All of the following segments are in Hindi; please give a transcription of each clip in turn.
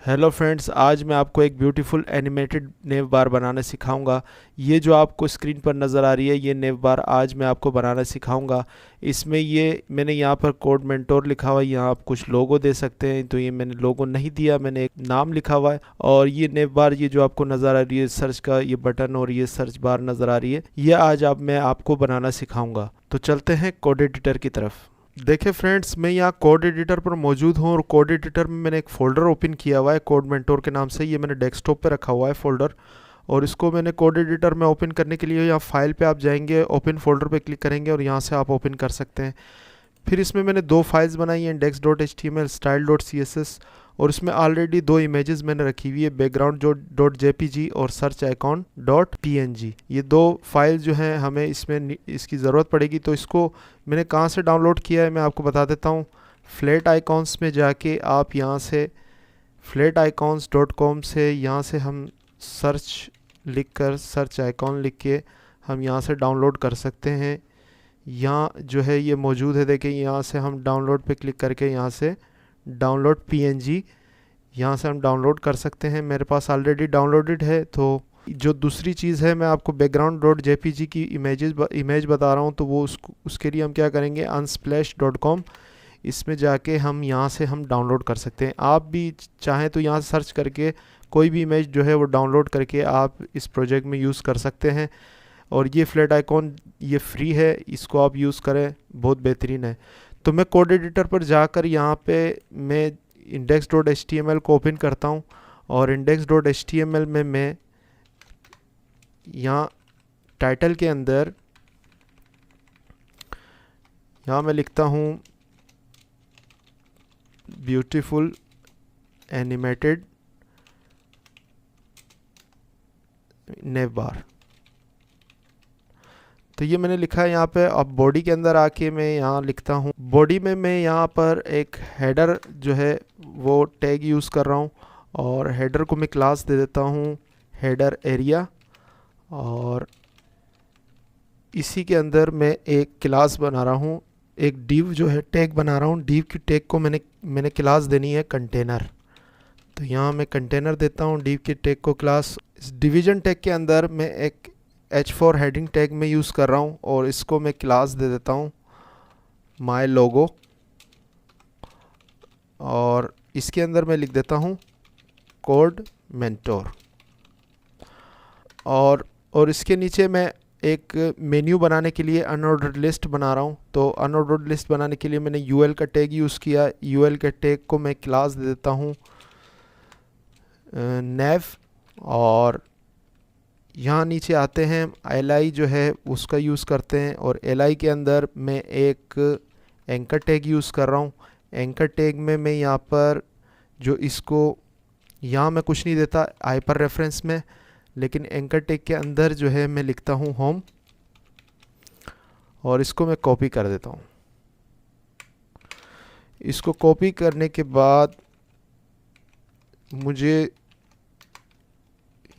हेलो फ्रेंड्स, आज मैं आपको एक ब्यूटीफुल एनिमेटेड नेव बार बनाना सिखाऊंगा। ये जो आपको स्क्रीन पर नज़र आ रही है ये नेव बार आज मैं आपको बनाना सिखाऊंगा। इसमें ये मैंने यहाँ पर कोड मेंटोर लिखा हुआ है, यहाँ आप कुछ लोगो दे सकते हैं। तो ये मैंने लोगो नहीं दिया, मैंने एक नाम लिखा हुआ है। और ये नेव बार ये जो आपको नज़र आ रही है सर्च का ये बटन और ये सर्च बार नज़र आ रही है, ये आज मैं आपको बनाना सिखाऊंगा। तो चलते हैं कोड एडिटर की तरफ। देखिए फ्रेंड्स, मैं यहाँ कोड एडिटर पर मौजूद हूँ और कोड एडिटर में मैंने एक फ़ोल्डर ओपन किया हुआ है कोड मेंटोर के नाम से। ये मैंने डेस्कटॉप पे रखा हुआ है फ़ोल्डर, और इसको मैंने कोड एडिटर में ओपन करने के लिए यहाँ फाइल पे आप जाएंगे, ओपन फोल्डर पे क्लिक करेंगे और यहाँ से आप ओपन कर सकते हैं। फिर इसमें मैंने दो फाइल्स बनाई हैं, index.html, style.css, और इसमें ऑलरेडी दो इमेजेस मैंने रखी हुई है, बैकग्राउंड जो .jpg और सर्च आइकॉन .png। ये दो फाइल जो हैं हमें इसमें इसकी ज़रूरत पड़ेगी। तो इसको मैंने कहाँ से डाउनलोड किया है मैं आपको बता देता हूँ। फ्लैट आइकॉन्स में जाके आप यहाँ से flaticons.com से यहाँ से हम सर्च लिख कर सर्च आइकॉन लिख के हम यहाँ से डाउनलोड कर सकते हैं। यहाँ जो है ये मौजूद है, देखिए यहाँ से हम डाउनलोड पे क्लिक करके यहाँ से डाउनलोड पीएनजी यहाँ से हम डाउनलोड कर सकते हैं। मेरे पास ऑलरेडी डाउनलोडेड है। तो जो दूसरी चीज़ है, मैं आपको background.jpg की इमेज बता रहा हूँ। तो वो उसके लिए हम क्या करेंगे, unsplash.com इसमें जाके हम यहाँ से हम डाउनलोड कर सकते हैं। आप भी चाहें तो यहाँ से सर्च करके कोई भी इमेज जो है वो डाउनलोड करके आप इस प्रोजेक्ट में यूज़ कर सकते हैं। और ये फ्लैट आइकॉन ये फ्री है, इसको आप यूज़ करें, बहुत बेहतरीन है। तो मैं कोड एडिटर पर जाकर यहाँ पे मैं index.html को ओपन करता हूँ, और index.html में मैं यहाँ टाइटल के अंदर यहाँ मैं लिखता हूँ ब्यूटीफुल एनिमेटेड नेव बार। तो ये मैंने लिखा है यहाँ पे। अब बॉडी के अंदर आके मैं यहाँ लिखता हूँ, बॉडी में मैं यहाँ पर एक हेडर जो है वो टैग यूज़ कर रहा हूँ, और हेडर को मैं क्लास दे देता हूँ हेडर एरिया। और इसी के अंदर मैं एक क्लास बना रहा हूँ, एक डिव जो है टैग बना रहा हूँ। डिव की टैग को मैंने क्लास देनी है कंटेनर। तो यहाँ मैं कंटेनर देता हूँ डिव की टैग को क्लास। इस डिवीजन टैग के अंदर मैं एक h4 हेडिंग टैग में यूज़ कर रहा हूँ, और इसको मैं क्लास दे देता हूँ माय लोगो। और इसके अंदर मैं लिख देता हूँ कोड मेंटोर। और इसके नीचे मैं एक मेन्यू बनाने के लिए अनऑर्डर्ड लिस्ट बना रहा हूँ। तो अनऑर्डर्ड लिस्ट बनाने के लिए मैंने यूएल का टैग यूज़ किया। यूएल के टैग को मैं क्लास दे देता हूँ नेव। और यहाँ नीचे आते हैं, li जो है उसका यूज़ करते हैं, और li के अंदर मैं एक एंकर टैग यूज़ कर रहा हूँ। एंकर टैग में मैं यहाँ पर जो इसको यहाँ मैं कुछ नहीं देता हाइपर रेफरेंस में, लेकिन एंकर टैग के अंदर जो है मैं लिखता हूँ होम, और इसको मैं कॉपी कर देता हूँ। इसको कॉपी करने के बाद मुझे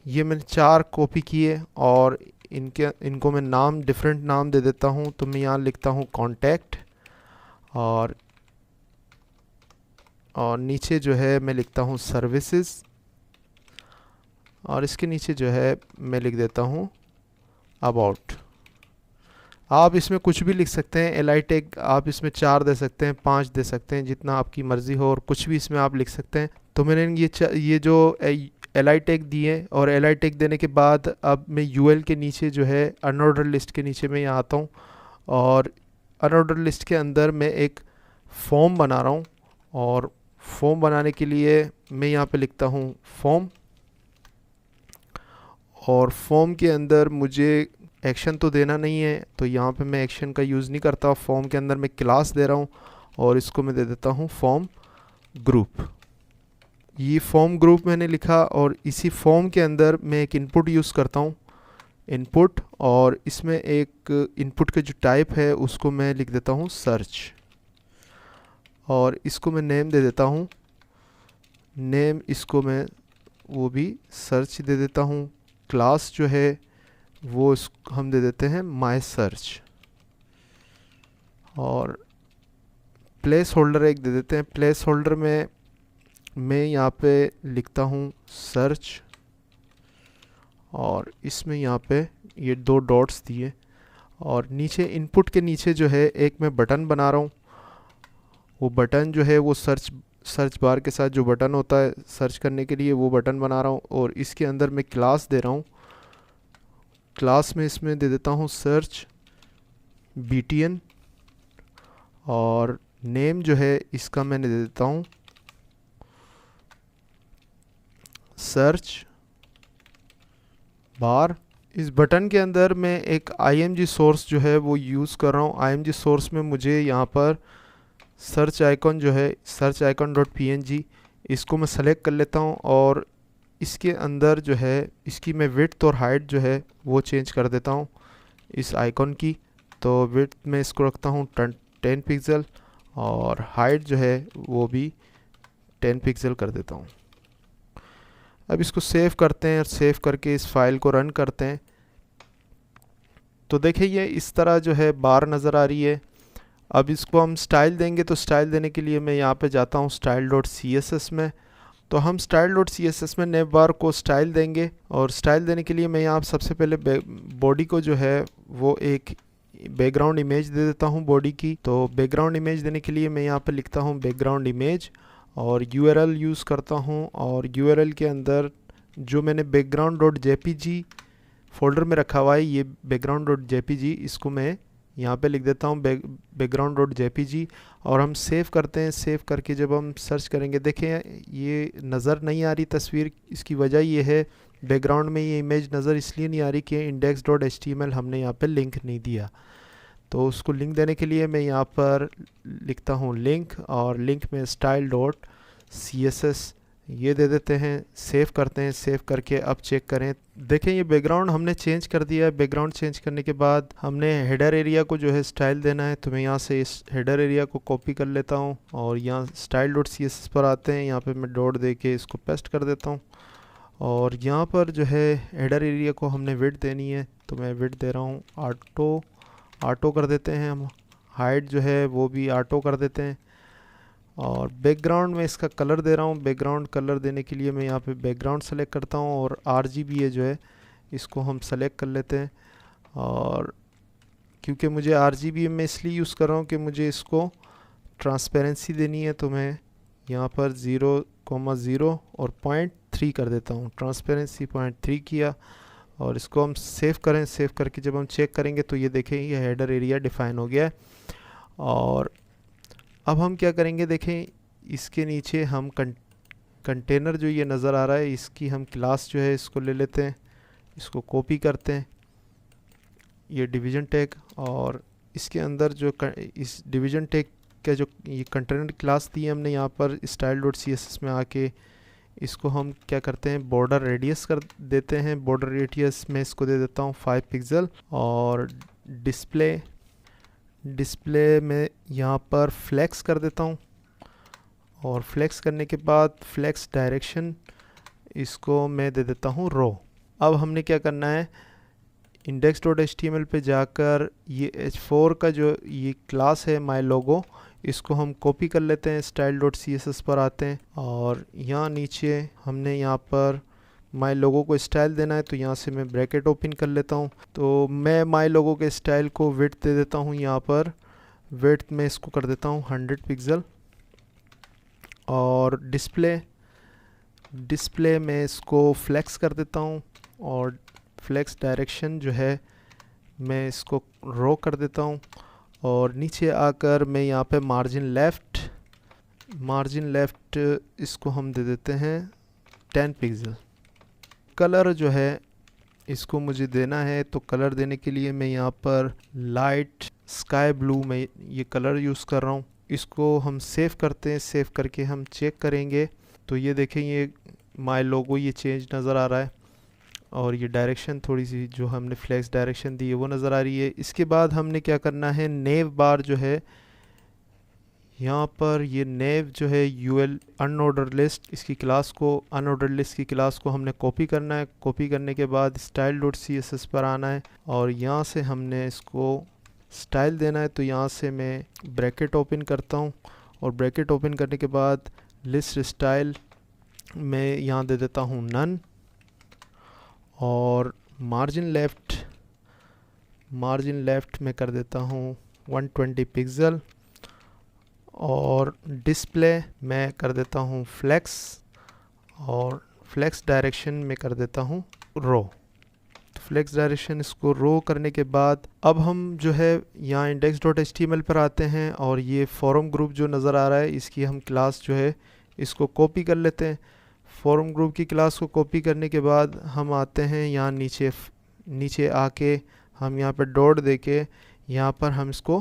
ये मैंने 4 कॉपी किए, और इनको मैं नाम डिफरेंट नाम दे देता हूँ। तो मैं यहाँ लिखता हूँ कॉन्टैक्ट, और नीचे जो है मैं लिखता हूँ सर्विसेज, और इसके नीचे जो है मैं लिख देता हूँ अबाउट। आप इसमें कुछ भी लिख सकते हैं। li टैग आप इसमें 4 दे सकते हैं, 5 दे सकते हैं, जितना आपकी मर्ज़ी हो, और कुछ भी इसमें आप लिख सकते हैं। तो मैंने ये जो li टैग दिए, और li टैग देने के बाद अब मैं ul के नीचे जो है अनऑर्डर लिस्ट के नीचे मैं यहाँ आता हूँ, और अनऑर्डर लिस्ट के अंदर मैं एक फॉर्म बना रहा हूँ। और फॉर्म बनाने के लिए मैं यहाँ पे लिखता हूँ फॉर्म, और फॉर्म के अंदर मुझे एक्शन तो देना नहीं है, तो यहाँ पे मैं एक्शन का यूज़ नहीं करता। फॉर्म के अंदर मैं क्लास दे रहा हूँ, और इसको मैं दे देता हूँ फॉर्म ग्रुप। ये फॉर्म ग्रुप मैंने लिखा, और इसी फॉर्म के अंदर मैं एक इनपुट यूज़ करता हूँ इनपुट, और इसमें एक इनपुट का जो टाइप है उसको मैं लिख देता हूँ सर्च, और इसको मैं नेम दे देता हूँ नेम। इसको मैं वो भी सर्च दे देता हूँ। क्लास जो है वो हम दे देते हैं माय सर्च, और प्लेस होल्डर एक दे देते हैं। प्लेस होल्डर में मैं यहाँ पे लिखता हूँ सर्च, और इसमें यहाँ पे ये 2 डॉट्स दिए, और नीचे इनपुट के नीचे जो है एक मैं बटन बना रहा हूँ। वो बटन जो है वो सर्च बार के साथ जो बटन होता है सर्च करने के लिए, वो बटन बना रहा हूँ। और इसके अंदर मैं क्लास दे रहा हूँ। क्लास में इसमें दे देता हूँ सर्च btn, और नेम जो है इसका मैंने दे देता हूँ सर्च बार। इस बटन के अंदर मैं एक img सोर्स जो है वो यूज़ कर रहा हूँ। img सोर्स में मुझे यहाँ पर सर्च आइकॉन जो है सर्च आइकॉन डॉट png, इसको मैं सेलेक्ट कर लेता हूँ, और इसके अंदर जो है इसकी मैं विड्थ और हाइट जो है वो चेंज कर देता हूँ इस आइकॉन की। तो विड्थ में इसको रखता हूँ 10 पिक्सल, और हाइट जो है वो भी 10 पिक्सल कर देता हूँ। अब इसको सेव करते हैं, और सेव करके इस फाइल को रन करते हैं। तो देखिए ये इस तरह जो है बार नज़र आ रही है। अब इसको हम स्टाइल देंगे, तो स्टाइल देने के लिए मैं यहाँ पे जाता हूँ स्टाइल डॉट css में। तो हम स्टाइल डॉट css में नेव बार को स्टाइल देंगे, और स्टाइल देने के लिए मैं यहाँ सबसे पहले बॉडी को जो है वो एक बैकग्राउंड इमेज दे देता हूँ बॉडी की। तो बैकग्राउंड इमेज देने के लिए मैं यहाँ पे लिखता हूँ बैकग्राउंड इमेज, और URL यूज़ करता हूँ। और URL के अंदर जो मैंने बैकग्राउंड डॉट jpg फोल्डर में रखा हुआ है, ये बैकग्राउंड डॉट jpg, इसको मैं यहाँ पे लिख देता हूँ बैकग्राउंड डॉट jpg, और हम सेव करते हैं। सेव करके जब हम सर्च करेंगे, देखें ये नज़र नहीं आ रही तस्वीर। इसकी वजह ये है बैकग्राउंड में ये इमेज नज़र इसलिए नहीं आ रही कि index.html हमने यहाँ पे लिंक नहीं दिया। तो उसको लिंक देने के लिए मैं यहाँ पर लिखता हूँ लिंक, और लिंक में स्टाइल डॉट css ये दे देते हैं। सेव करते हैं। सेव करके अब चेक करें, देखें ये बैकग्राउंड हमने चेंज कर दिया है। बैकग्राउंड चेंज करने के बाद हमने हेडर एरिया को जो है स्टाइल देना है। तो मैं यहाँ से इस हेडर एरिया को कॉपी कर लेता हूँ, और यहाँ स्टाइल डॉट css पर आते हैं। यहाँ पे मैं डॉट दे के इसको पेस्ट कर देता हूँ, और यहाँ पर जो है हेडर एरिया को हमने विड्थ देनी है। तो मैं विड्थ दे रहा हूँ ऑटो कर देते हैं हम। हाइट जो है वो भी ऑटो कर देते हैं, और बैकग्राउंड में इसका कलर दे रहा हूँ। बैकग्राउंड कलर देने के लिए मैं यहाँ पे बैकग्राउंड सेलेक्ट करता हूँ, और RGB जो है इसको हम सेलेक्ट कर लेते हैं। और क्योंकि मुझे RGB मैं इसलिए यूज़ कर रहा हूँ कि मुझे इसको ट्रांसपेरेंसी देनी है, तो मैं यहाँ पर 0,0 और 0.3 कर देता हूँ। ट्रांसपेरेंसी 0.3 किया, और इसको हम सेव करें। सेव करके जब हम चेक करेंगे तो ये देखें ये हेडर एरिया डिफाइन हो गया है। और अब हम क्या करेंगे, देखें इसके नीचे हम कंटेनर जो ये नज़र आ रहा है, इसकी हम क्लास जो है इसको ले लेते हैं, इसको कॉपी करते हैं ये डिवीज़न टैग, और इसके अंदर जो इस डिवीज़न टैग का जो ये कंटेनर क्लास दी है हमने यहाँ पर स्टाइल डॉट css में आके, इसको हम क्या करते हैं बॉर्डर रेडियस कर देते हैं। बॉर्डर रेडियस में इसको दे देता हूँ 5 पिक्सल, और डिस्प्ले में यहाँ पर फ्लेक्स कर देता हूँ, और फ्लेक्स करने के बाद फ्लेक्स डायरेक्शन इसको मैं दे देता हूँ रो। अब हमने क्या करना है, index.html पे जाकर ये h4 का जो ये क्लास है माई लोगो, इसको हम कॉपी कर लेते हैं। स्टाइल डॉट css पर आते हैं, और यहाँ नीचे हमने यहाँ पर माई लोगो को स्टाइल देना है। तो यहाँ से मैं ब्रैकेट ओपन कर लेता हूँ। तो मैं माई लोगो के स्टाइल को विड्थ दे देता हूँ। यहाँ पर विड्थ में इसको कर देता हूँ 100 पिक्सल, और डिस्प्ले में इसको फ्लेक्स कर देता हूँ, और फ्लेक्स डायरेक्शन जो है मैं इसको रो कर देता हूँ। और नीचे आकर मैं यहाँ पे मार्जिन लेफ़्ट इसको हम दे देते हैं 10 पिक्सल। कलर जो है इसको मुझे देना है, तो कलर देने के लिए मैं यहाँ पर लाइट स्काई ब्लू में ये कलर यूज़ कर रहा हूँ। इसको हम सेव करते हैं। सेव करके हम चेक करेंगे तो ये देखें ये माई लोगो ये चेंज नज़र आ रहा है, और ये डायरेक्शन थोड़ी सी जो हमने फ्लेक्स डायरेक्शन दी है वो नज़र आ रही है। इसके बाद हमने क्या करना है, नेव बार जो है यहाँ पर ये नेव जो है UL अनऑर्डर लिस्ट, इसकी क्लास को अनऑर्डर लिस्ट की क्लास को हमने कॉपी करना है। कॉपी करने के बाद स्टाइल डॉट css पर आना है, और यहाँ से हमने इसको स्टाइल देना है। तो यहाँ से मैं ब्रैकेट ओपन करता हूँ, और ब्रैकेट ओपन करने के बाद लिस्ट स्टाइल मैं यहाँ दे देता हूँ नन। और मार्जिन लेफ़्ट में कर देता हूँ 120 पिक्सल। और डिस्प्ले मैं कर देता हूँ फ्लेक्स, और फ्लेक्स डायरेक्शन में कर देता हूँ रो। तो फ्लेक्स डायरेक्शन इसको रो करने के बाद अब हम जो है यहाँ index.html पर आते हैं, और ये फोरम ग्रुप जो नज़र आ रहा है इसकी हम क्लास जो है इसको कॉपी कर लेते हैं। फोरम ग्रुप की क्लास को कॉपी करने के बाद हम आते हैं यहाँ नीचे आके हम यहाँ पे डॉट देके यहाँ पर हम इसको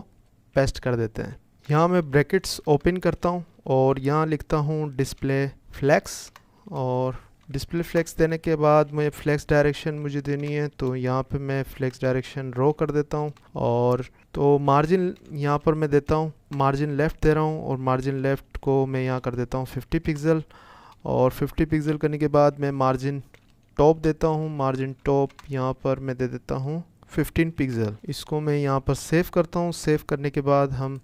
पेस्ट कर देते हैं। यहाँ मैं ब्रैकेट्स ओपन करता हूँ और यहाँ लिखता हूँ डिस्प्ले फ्लेक्स। और डिस्प्ले फ्लेक्स देने के बाद मुझे फ्लेक्स डायरेक्शन मुझे देनी है, तो यहाँ पे मैं फ्लेक्स डायरेक्शन रो कर देता हूँ। और तो मार्जिन यहाँ पर मैं देता हूँ, मार्जिन लेफ़्ट दे रहा हूँ, और मार्जिन लेफ़्ट को मैं यहाँ कर देता हूँ 50 पिक्सल। और 50 पिक्सल करने के बाद मैं मार्जिन टॉप देता हूँ, मार्जिन टॉप यहाँ पर मैं दे देता हूँ 15 पिक्सल। इसको मैं यहाँ पर सेव करता हूँ। सेव करने के बाद हम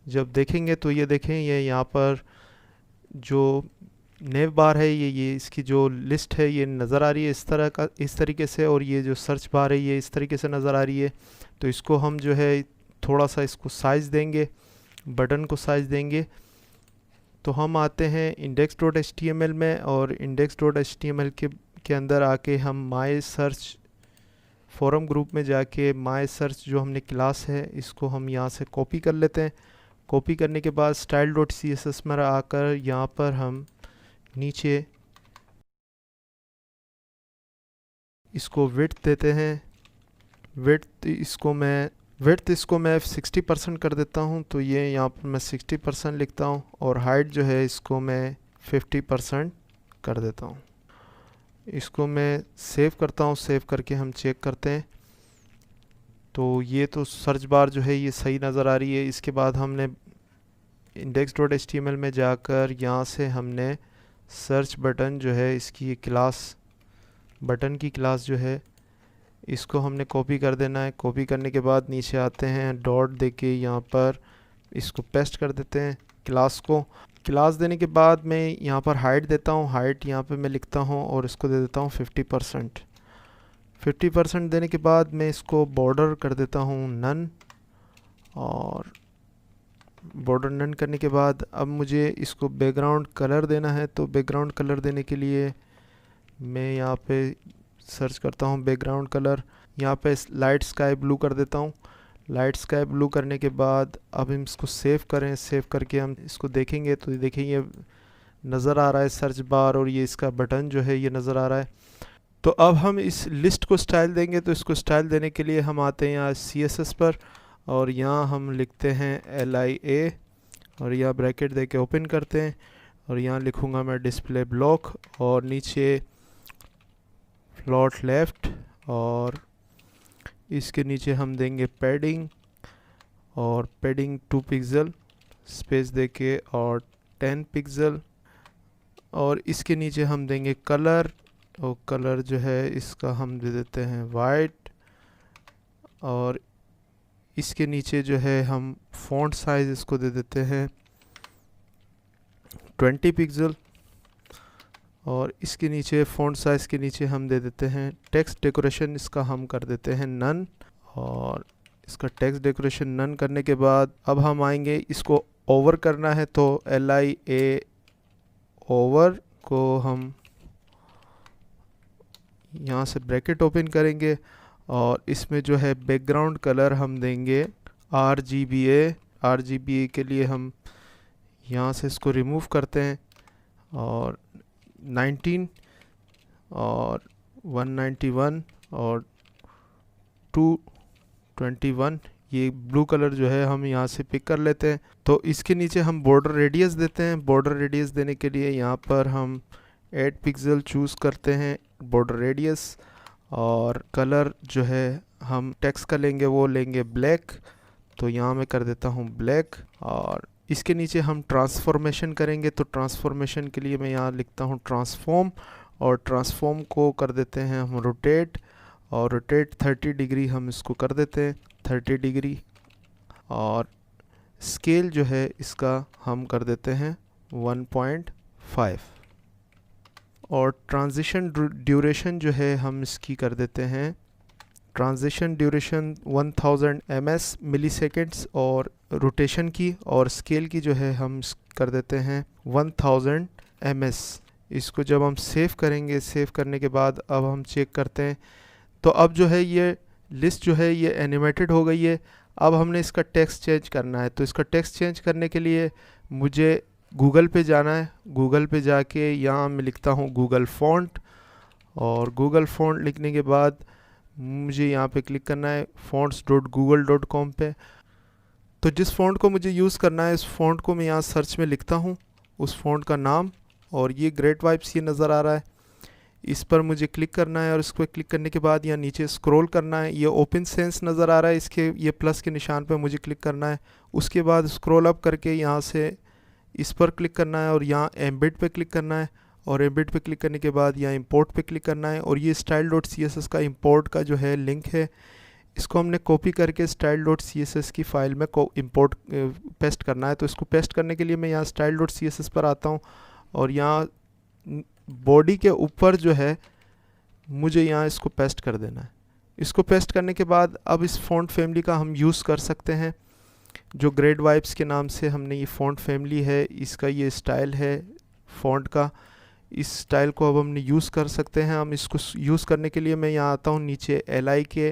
जब देखेंगे तो ये देखें, ये यहाँ पर जो नेव बार है ये इसकी जो लिस्ट है ये नज़र आ रही है इस तरीके से, और ये जो सर्च बार है ये इस तरीके से नज़र आ रही है। तो इसको हम जो है थोड़ा सा इसको साइज़ देंगे, बटन को साइज़ देंगे। तो हम आते हैं index.html में, और index.html के अंदर आके हम माय सर्च फोरम ग्रुप में जाके माय सर्च जो हमने क्लास है इसको हम यहाँ से कॉपी कर लेते हैं। कॉपी करने के बाद style.css में आकर यहाँ पर हम नीचे इसको विड्थ देते हैं। विड्थ इसको मैं 60% कर देता हूँ, तो ये यहाँ पर मैं 60% लिखता हूँ। और हाइट जो है इसको मैं 50% कर देता हूँ। इसको मैं सेव करता हूँ। सेव करके हम चेक करते हैं, तो ये तो सर्च बार जो है ये सही नज़र आ रही है। इसके बाद हमने index.html में जाकर यहाँ से हमने सर्च बटन जो है इसकी क्लास, बटन की क्लास जो है इसको हमने कॉपी कर देना है। कॉपी करने के बाद नीचे आते हैं, डॉट देके यहाँ पर इसको पेस्ट कर देते हैं क्लास को। क्लास देने के बाद मैं यहाँ पर हाइट देता हूँ। हाइट यहाँ पे मैं लिखता हूँ और इसको दे देता हूँ 50%। 50% देने के बाद मैं इसको बॉर्डर कर देता हूँ नन। और बॉर्डर नन करने के बाद अब मुझे इसको बैकग्राउंड कलर देना है। तो बैकग्राउंड कलर देने के लिए मैं यहाँ पे सर्च करता हूँ बैकग्राउंड कलर। यहाँ पे लाइट स्काई ब्लू कर देता हूँ। लाइट स्काई ब्लू करने के बाद अब हम इसको सेव करें। सेव करके हम इसको देखेंगे तो देखिए ये नज़र आ रहा है सर्च बार, और ये इसका बटन जो है ये नज़र आ रहा है। तो अब हम इस लिस्ट को स्टाइल देंगे। तो इसको स्टाइल देने के लिए हम आते हैं यहाँ CSS पर, और यहाँ हम लिखते हैं LIA, और यहाँ ब्रैकेट दे के ओपन करते हैं, और यहाँ लिखूँगा मैं डिस्प्ले ब्लॉक, और नीचे फ्लोट लेफ़्ट, और इसके नीचे हम देंगे पैडिंग, और पैडिंग 2 पिक्सल स्पेस देके और 10 पिक्सल। और इसके नीचे हम देंगे कलर, और कलर जो है इसका हम दे देते हैं वाइट। और इसके नीचे जो है हम फ़ॉन्ट साइज़ इसको दे देते हैं 20 पिक्सल। और इसके नीचे फ़ॉन्ट साइज़ के नीचे हम दे देते हैं टेक्स्ट डेकोरेशन, इसका हम कर देते हैं नन। और इसका टेक्स्ट डेकोरेशन नन करने के बाद अब हम आएंगे, इसको ओवर करना है, तो LIA ओवर को हम यहाँ से ब्रैकेट ओपन करेंगे, और इसमें जो है बैकग्राउंड कलर हम देंगे RGBA। RGBA के लिए हम यहाँ से इसको रिमूव करते हैं, और 19 और 191 और 221 ये ब्लू कलर जो है हम यहाँ से पिक कर लेते हैं। तो इसके नीचे हम बॉर्डर रेडियस देते हैं। बॉर्डर रेडियस देने के लिए यहाँ पर हम 8 पिक्सल चूज़ करते हैं बॉर्डर रेडियस। और कलर जो है हम टेक्स्ट का लेंगे, वो लेंगे ब्लैक, तो यहाँ मैं कर देता हूँ ब्लैक। और इसके नीचे हम ट्रांसफॉर्मेशन करेंगे, तो ट्रांसफॉर्मेशन के लिए मैं यहाँ लिखता हूँ ट्रांसफॉर्म, और ट्रांसफॉर्म को कर देते हैं हम रोटेट, और रोटेट 30 डिग्री हम इसको कर देते हैं 30 डिग्री। और स्केल जो है इसका हम कर देते हैं 1.5। और ट्रांजिशन ड्यूरेशन जो है हम इसकी कर देते हैं, ट्रांजिशन ड्यूरेशन 1000 ms मिली सेकेंड्स, और रोटेशन की और स्केल की जो है हम कर देते हैं 1000 ms। इसको जब हम सेव करेंगे, सेव करने के बाद अब हम चेक करते हैं, तो अब जो है ये लिस्ट जो है ये एनिमेटेड हो गई है। अब हमने इसका टेक्स्ट चेंज करना है, तो इसका टेक्स्ट चेंज करने के लिए मुझे गूगल पे जाना है। गूगल पे जाके यहाँ मैं लिखता हूँ गूगल फ़ॉन्ट, और गूगल फ़ॉन्ट लिखने के बाद मुझे यहाँ पे क्लिक करना है fonts.google.com पे। तो जिस फ़ॉन्ट को मुझे यूज़ करना है, इस फ़ॉन्ट को मैं यहाँ सर्च में लिखता हूँ, उस फ़ॉन्ट का नाम, और ये ग्रेट वाइब्स ये नज़र आ रहा है, इस पर मुझे क्लिक करना है। और इसको क्लिक करने के बाद यहाँ नीचे स्क्रॉल करना है, ये ओपन सेंस नज़र आ रहा है, इसके ये प्लस के निशान पर मुझे क्लिक करना है। उसके बाद स्क्रॉल अप करके यहाँ से इस पर क्लिक करना है और यहाँ एम्बेड पे क्लिक करना है, और एम्बेड पे क्लिक करने के बाद यहाँ इंपोर्ट पे क्लिक करना है। और ये style.css का इंपोर्ट का जो है लिंक है, इसको हमने कॉपी करके style.css की फ़ाइल में इंपोर्ट पेस्ट करना है। तो इसको पेस्ट करने के लिए मैं यहाँ style.css पर आता हूँ, और यहाँ बॉडी के ऊपर जो है मुझे यहाँ इसको पेस्ट कर देना है। इसको पेस्ट करने के बाद अब इस फ़ॉन्ट फैमिली का हम यूज़ कर सकते हैं, जो ग्रेट वाइब्स के नाम से हमने ये फ़ॉन्ट फैमिली है, इसका ये स्टाइल है फ़ॉन्ट का। इस स्टाइल को अब हमने यूज़ कर सकते हैं। हम इसको यूज़ करने के लिए मैं यहाँ आता हूँ नीचे LI के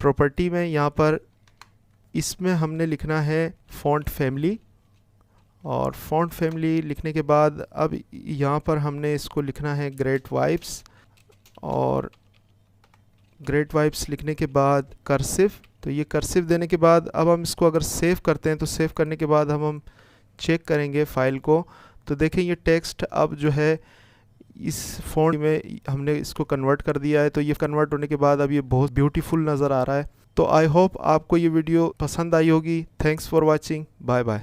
प्रॉपर्टी में, यहाँ पर इसमें हमने लिखना है फ़ॉन्ट फैमिली, और फ़ॉन्ट फैमिली लिखने के बाद अब यहाँ पर हमने इसको लिखना है ग्रेट वाइब्स, और ग्रेट वाइब्स लिखने के बाद कर्सिव। तो ये कर्सिव देने के बाद अब हम इसको अगर सेव करते हैं, तो सेव करने के बाद हम चेक करेंगे फ़ाइल को, तो देखें ये टेक्स्ट अब जो है इस फ़ॉन्ट में हमने इसको कन्वर्ट कर दिया है। तो ये कन्वर्ट होने के बाद अब ये बहुत ब्यूटीफुल नज़र आ रहा है। तो आई होप आपको ये वीडियो पसंद आई होगी। Thanks for watching, bye bye.